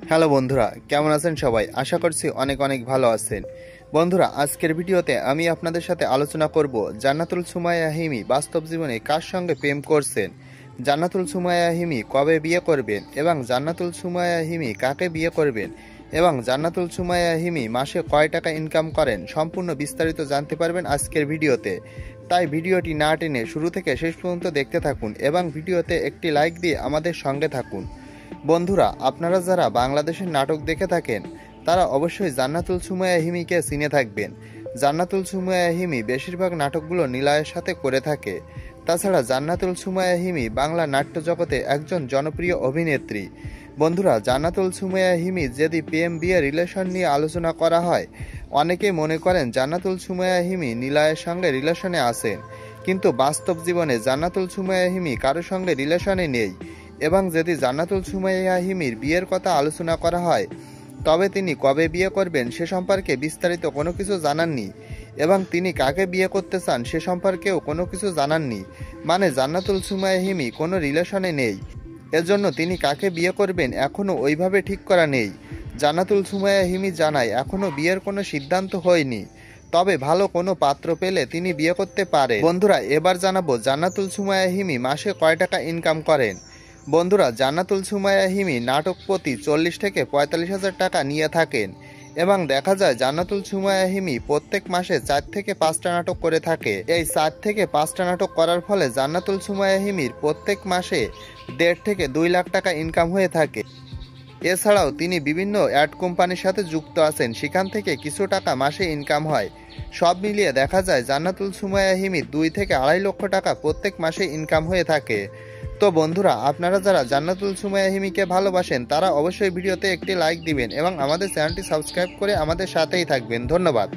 Hello বন্ধুরা, কেমন আছেন সবাই? আশা করছি অনেক অনেক ভালো আছেন। বন্ধুরা, আজকের ভিডিওতে আমি আপনাদের সাথে আলোচনা করব জান্নাতুল সুমাইয়া হিমি বাস্তব জীবনে কার সঙ্গে প্রেম করছেন, জান্নাতুল সুমাইয়া হিমি কবে বিয়ে করবেন এবং জান্নাতুল সুমাইয়া হিমি কাকে বিয়ে করবেন এবং জান্নাতুল সুমাইয়া হিমি মাসে কয় টাকা ইনকাম করেন, সম্পূর্ণ বিস্তারিত জানতে পারবেন আজকের ভিডিওতে। তাই ভিডিওটি না টেনে শুরু থেকে শেষ পর্যন্ত দেখতে থাকুন এবং ভিডিওতে একটি লাইক দিয়ে আমাদের সঙ্গে থাকুন। বন্ধুরা, আপনারা যারা বাংলাদেশের নাটক দেখে থাকেন তারা অবশ্যই জান্নাতুল সুমাইয়া হিমিকে চিনে থাকবেন। জান্নাতুল সুমাইয়া হিমি বেশিরভাগ নাটকগুলো নিলয়ের সাথে করে থাকে। তাছাড়া জান্নাতুল সুমাইয়া হিমি বাংলা নাট্য জগতে একজন জনপ্রিয় অভিনেত্রী। বন্ধুরা, জান্নাতুল সুমাইয়া হিমি যদি প্রেম বিয়ে রিলেশন নিয়ে আলোচনা করা হয়, অনেকেই মনে করেন জান্নাতুল সুমাইয়া হিমি নিলয়ের সঙ্গে রিলেশনে আছেন, কিন্তু বাস্তব জীবনে জান্নাতুল সুমাইয়া হিমি কারোর সঙ্গে রিলেশনে নেই। এবং যদি জান্নাতুল সুমাইয়া হিমির বিয়ের কথা আলোচনা করা হয়, তবে তিনি কবে বিয়ে করবেন সে সম্পর্কে বিস্তারিত কোনো কিছু জানাননি এবং তিনি কাকে বিয়ে করতে চান সে সম্পর্কেও কোনো কিছু জানাননি। মানে জান্নাতুল সুমাইয়া হিমি কোনো রিলেশনে নেই, এজন্য তিনি কাকে বিয়ে করবেন এখনও ওইভাবে ঠিক করা নেই। জান্নাতুল সুমাইয়া হিমি জানায় এখনও বিয়ের কোনো সিদ্ধান্ত হয়নি, তবে ভালো কোনো পাত্র পেলে তিনি বিয়ে করতে পারে। বন্ধুরা, এবার জানাবো জান্নাতুল সুমাইয়া হিমি মাসে কয় টাকা ইনকাম করেন। বন্ধুরা, জান্নাতুল সুমাইয়া হিমি নাটক প্রতি 40 থেকে 45,000 টাকা নিয়ে থাকেন এবং দেখা যায় জান্নাতুল সুমাইয়া হিমি প্রত্যেক মাসে 4 থেকে 5টা নাটক করে থাকে। এই 4 থেকে 5টা নাটক করার ফলে জান্নাতুল সুমাইয়া হিমির প্রত্যেক মাসে 1.5 থেকে 2 লাখ টাকা ইনকাম হয়ে থাকে। এছাড়াও তিনি বিভিন্ন অ্যাড কোম্পানির সাথে যুক্ত আছেন, সেখান থেকে কিছু টাকা মাসে ইনকাম হয়। সব মিলিয়ে দেখা যায় জান্নাতুল সুমাইয়া হিমির 2 থেকে 2.5 লক্ষ টাকা প্রত্যেক মাসে ইনকাম হয়ে থাকে। তো বন্ধুরা, আপনারা যারা জান্নাতুল সুমাইয়া হিমিকে ভালোবাসেন তারা অবশ্যই ভিডিওতে একটি লাইক দিবেন এবং আমাদের চ্যানেলটি সাবস্ক্রাইব করে আমাদের সাথেই থাকবেন। ধন্যবাদ।